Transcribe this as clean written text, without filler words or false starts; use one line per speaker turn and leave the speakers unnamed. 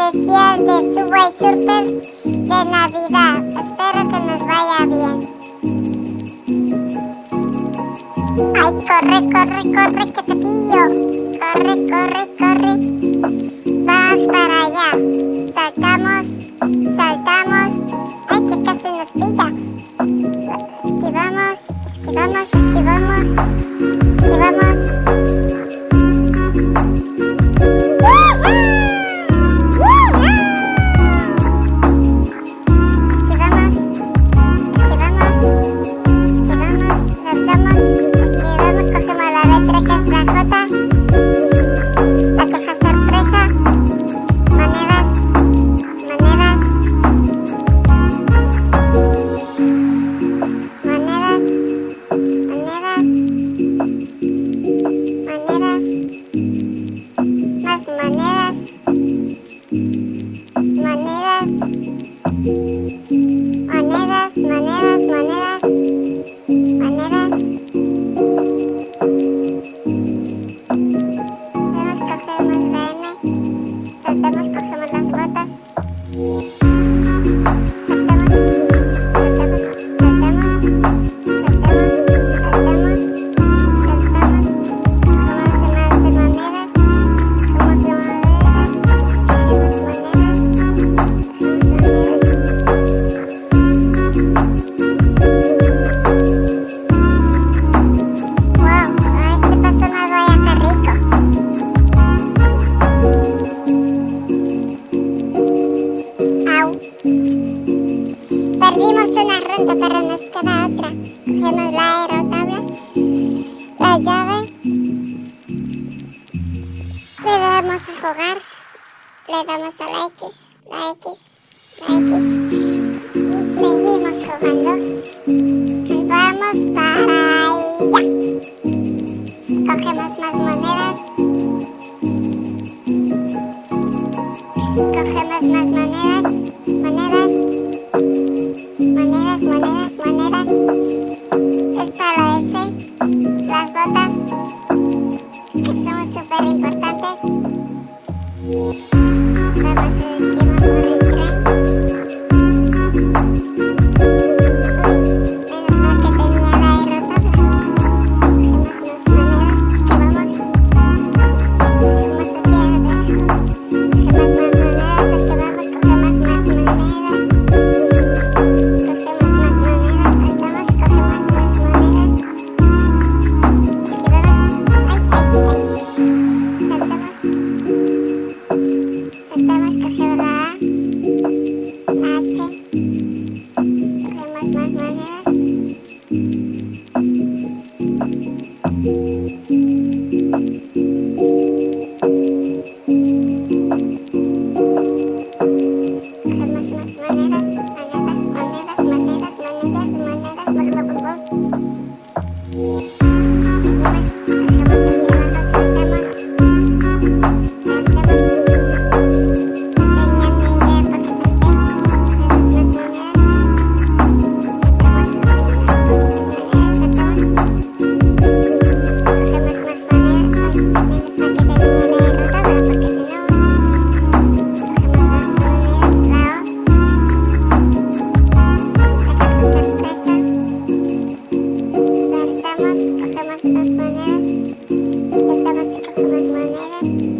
especial de Subway Surfers de Navidad. Espero que nos vaya bien. Ay, corre, corre, corre, que te pillo. Corre, corre, corre. Vamos para allá. Saltamos, saltamos. Ay, que casi nos pilla. Esquivamos, esquivamos, esquivamos. Esquivamos. Cogemos las botas. Perdimos una ronda, pero nos queda otra. Cogemos la aerotabla, la llave, le damos a jugar, le damos a la X, la X, la X y seguimos jugando. Vamos para allá. Cogemos más monedas. Cogemos más monedas, monedas. Monedas, monedas, monedas. El palo ese. Las botas, que son súper importantes. Vamos encima por el tren. Uy, menos mal que tenía la aerotabla. Cogemos más monedas. Aquí vamos. Cogemos hacia abajo. Cogemos más monedas. Aquí vamos. Cogemos más monedas. Cogemos las monedas, saltamos y cogemos monedas.